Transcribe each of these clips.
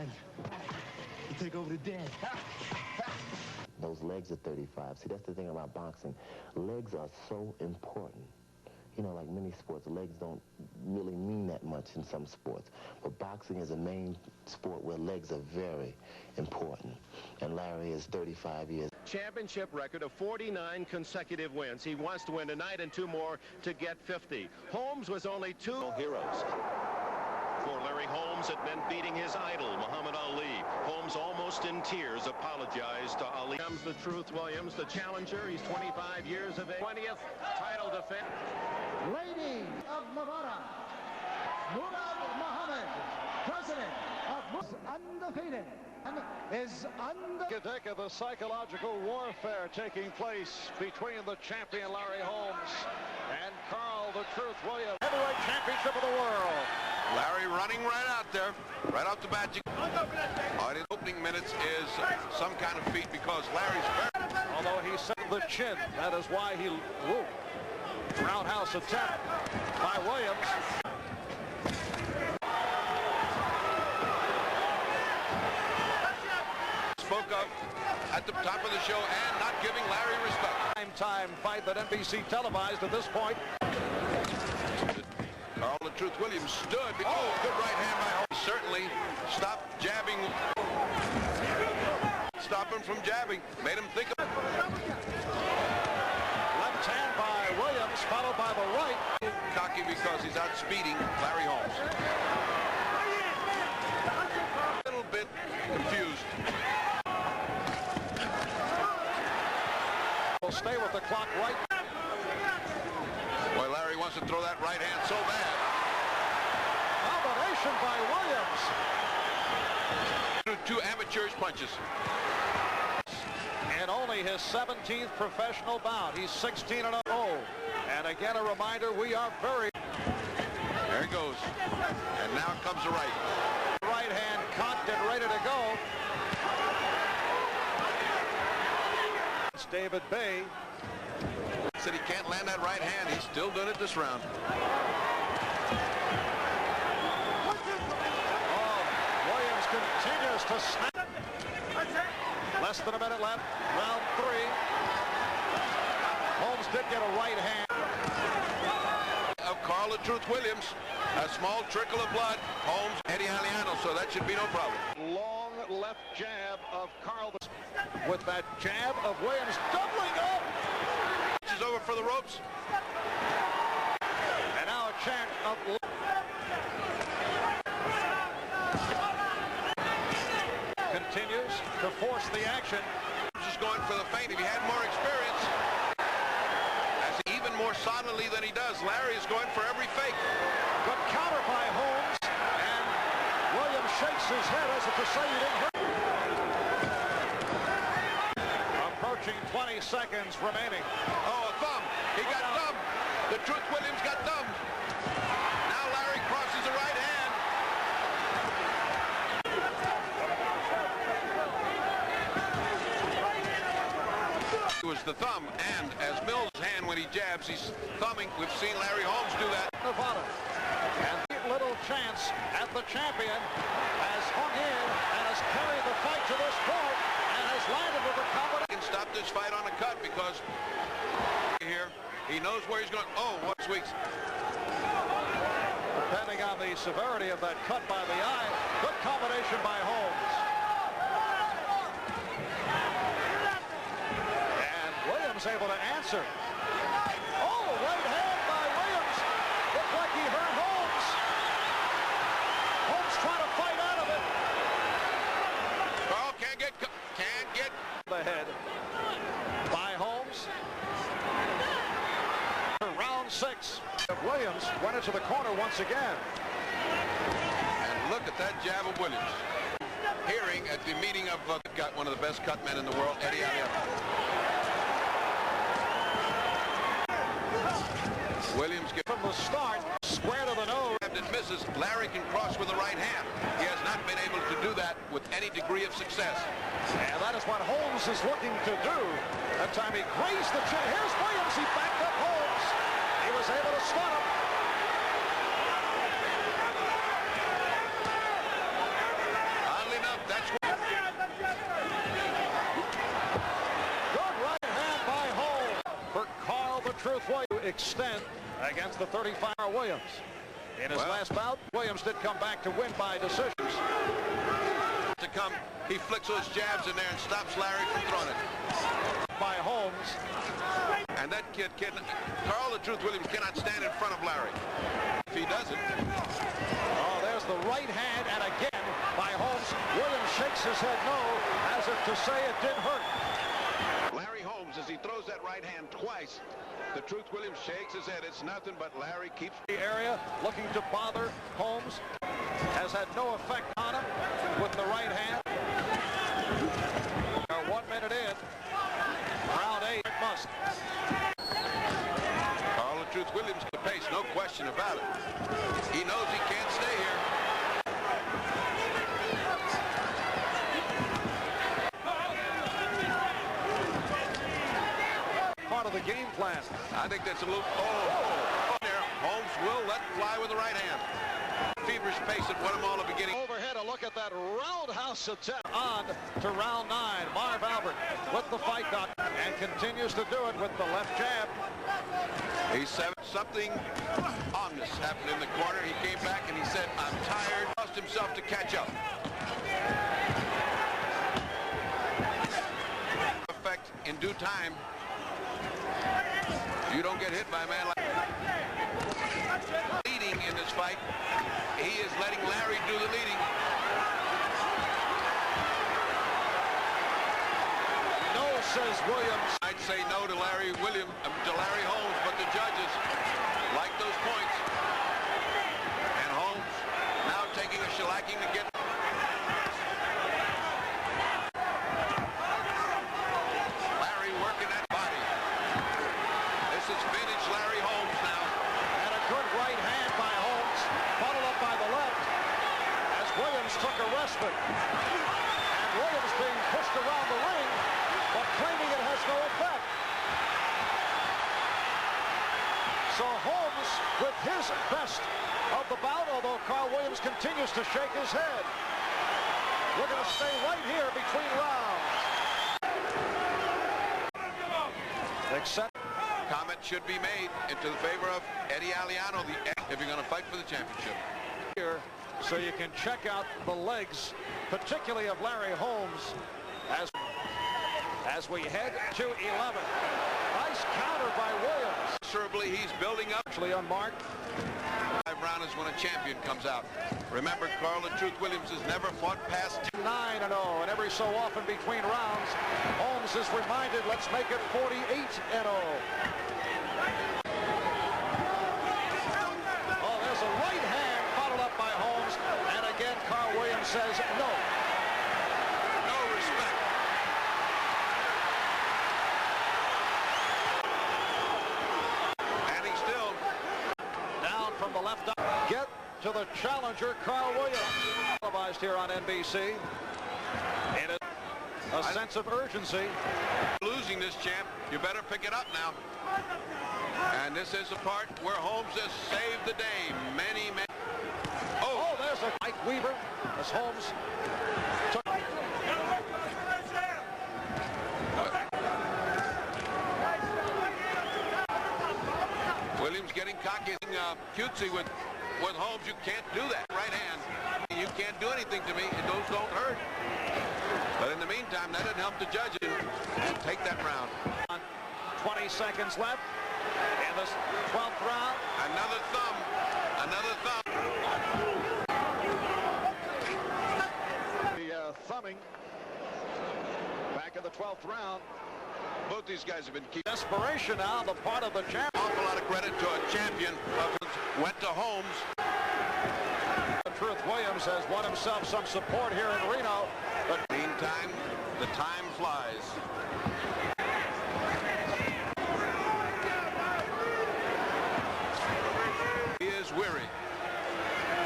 time to take over the dead. Those legs are 35. See, that's the thing about boxing. Legs are so important. You know, like many sports, legs don't really mean that much in some sports. But boxing is a main sport where legs are very important. And Larry is 35 years. Championship record of 49 consecutive wins. He wants to win tonight and 2 more to get 50. Holmes was only 2 heroes. For Larry Holmes, it meant beating his idol, Muhammad Ali. Holmes, almost in tears, apologized to Ali. Comes the Truth Williams, the challenger. He's 25 years of age. 20th title defense. Lady of Nevada, Murad Muhammad, president of undefeated, and is undefeated. Of the psychological warfare taking place between the champion Larry Holmes and Carl the Truth Williams. Heavyweight championship of the world. Larry running right out there, right off the bat. The opening minutes is some kind of feat because Larry's very... Although he set the chin, that is why he... Whoa. Roundhouse attack by Williams. Spoke of at the top of the show and not giving Larry respect. Time fight that NBC televised at this point. Carl the Truth Williams stood. Oh, good right hand by Holmes. Certainly stopped jabbing. Stop him from jabbing. Made him think of it. Left hand by Williams, followed by the right. Cocky because he's outspeeding Larry Holmes. A little bit confused. Will stay with the clock right. Boy, Larry wants to throw that right hand so bad. Combination by Williams. 2 amateurs punches. And only his 17th professional bout. He's 16-0. And again, a reminder, we are very... There he goes. And now comes the right. Right hand cocked and ready to go. It's David Bay. Said he can't land that right hand. He's still doing it this round. Oh, Williams continues to snap. Less than a minute left. Round 3. Holmes did get a right hand. Of Carl the Truth Williams. A small trickle of blood. Holmes, Eddie Aliano, so that should be no problem. Long left jab of Carl. With that jab of Williams doubling up. Is over for the ropes. And now a chant of... Continues to force the action. Just going for the feint. If he had more experience, as even more solidly than he does, Larry is going for every fake. Good counter by Holmes, and Williams shakes his head as if to say he didn't hurt. Approaching 20 seconds remaining. Oh, a thumb. He got thumbed. The Truth Williams got thumbed. Now Larry crosses the right hand. It was the thumb, and as Mills' hand when he jabs, he's thumbing. We've seen Larry Holmes do that. Nevada. And little chance at the champion has hung in and has carried the fight to this point and has landed with a combination. He can stop this fight on a cut because here he knows where he's going. Oh, what's weeks? Depending on the severity of that cut by the eye, good combination by Holmes. And Williams able to answer. Oh, right hand by Williams. Looked like he hurt Holmes. Holmes trying to fight out of it. Carl can't get The head by Holmes. Round 6. Williams went into the corner once again. And look at that jab of Williams. Hearing at the meeting of got one of the best cut men in the world, Eddie Aliano. Williams From the start, square to the nose. And misses. Larry can cross with the right hand. He has not been able to do that with any degree of success. And that is what Holmes is looking to do. That time he grazed the chin. Here's Williams. He backed up Holmes. He was able to stun him. Oddly extent against the 35 Williams. In his last bout, Williams did come back to win by decisions. To come, he flicks those jabs in there and stops Larry from throwing it. By Holmes. And that kid, Carl the Truth Williams, cannot stand in front of Larry. If he doesn't. Oh, there's the right hand, and again by Holmes. Williams shakes his head no, as if to say it did hurt. Larry Holmes, as he throws that right hand twice, the Truth Williams shakes his head. It's nothing, but Larry keeps The area looking to bother Holmes has had no effect on him with the right hand. 1 minute in. Round 8 must. Carl the Truth Williams the pace, no question about it. He knows he can't stay here. Part of the game plan. I think that's a little... Oh, there. Holmes will let fly with the right hand. Feverish pace at Guatemala beginning. Overhead, a look at that roundhouse attempt. On to round 9. Marv Albert with the fight dot and continues to do it with the left jab. He's something ominous happened in the corner. He came back and he said, I'm tired. Lost himself to catch up. Effect in due time. You don't get hit by a man like leading in this fight. He is letting Larry do the leading. No, says Williams. I'd say no to Larry Holmes, but the judges like those points. And Holmes now taking a shellacking to get. Larry working that body. This is vintage Larry Holmes now. And a good right hand by Holmes, followed up by the left as Williams took a respite. And Williams being pushed around the ring, but claiming it has no effect. So Holmes with his best of the bout, although Carl Williams continues to shake his head. We're going to stay right here between rounds. Except Comment should be made into the favor of Eddie Aliano if you're going to fight for the championship. here, so you can check out the legs, particularly of Larry Holmes, as we head to 11. Nice counter by Williams. Considerably, he's building up. Actually unmarked. 5 round is when a champion comes out. Remember, Carl the Truth Williams has never fought past 9-0, and every so often between rounds, Holmes is reminded, let's make it 48-0. Oh, there's a right hand followed up by Holmes, and again, Carl Williams says no. no respect. And he's still Down from the left. Get to the challenger, Carl Williams. Televised here on NBC. In a sense of urgency. losing this, champ. You better pick it up now. And this is the part where Holmes has saved the day. Many. Oh, there's a Mike Weaver as Holmes took. Williams getting cocky, cutesy with Holmes. You can't do that. Right hand. You can't do anything to me. Those don't hurt. But in the meantime, that didn't help the judges and take that round. 20 seconds left in the 12th round. Another thumb. Another thumb. The thumbing back in the 12th round. Both these guys have been keeping. Desperation now on the part of the champion. Awful lot of credit to a champion. Went to Holmes. Truth Williams has won himself some support here in Reno. But meantime, the time flies. He is weary.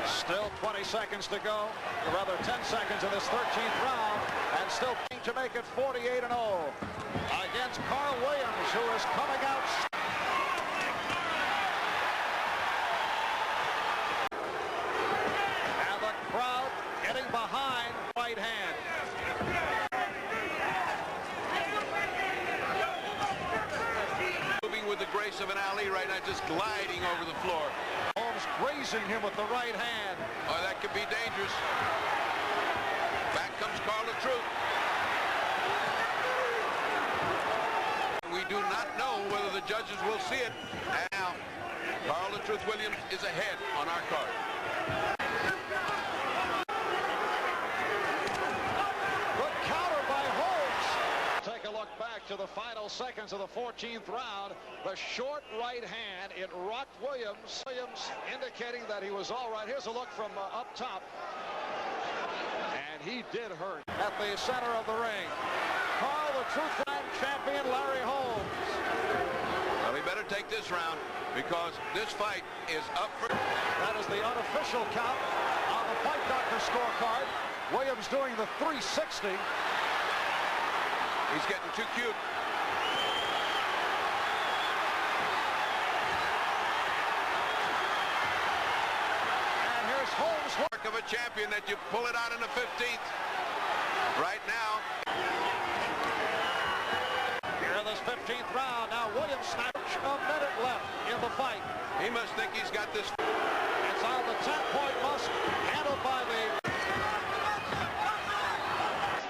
Still 20 seconds to go, or rather 10 seconds in this 13th round, and still to make it 48-0 against Carl Williams, who is coming out. And the crowd getting behind right hand. Moving with the great face of an Ali right now, just gliding over the floor. Holmes grazing him with the right hand. Oh, that could be dangerous. Back comes Carl the Truth. We do not know whether the judges will see it. And now, Carl the Truth Williams is ahead on our card. Good counter by Holmes. Take a look back to the final seconds of the 14th round. The short right hand, it rocked Williams. Williams indicating that he was all right. Here's a look from up top. And he did hurt at the center of the ring. Carl the Truth champion Larry Holmes. Well, we better take this round because this fight is up for... That is the unofficial count on the Fight Doctor scorecard. Williams doing the 360. He's getting too cute. And here's Holmes. Mark of a champion that you pull it out in the 15th. Right now. Here in this 15th round. Now Williams snaps a minute left in the fight. He must think he's got this. It's on the 10-point must, handled by the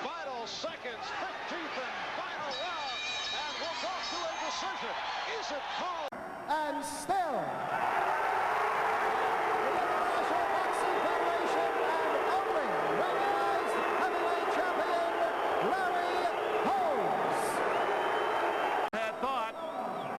final seconds, 15th and final round, and we'll go to a decision. Is it called? And still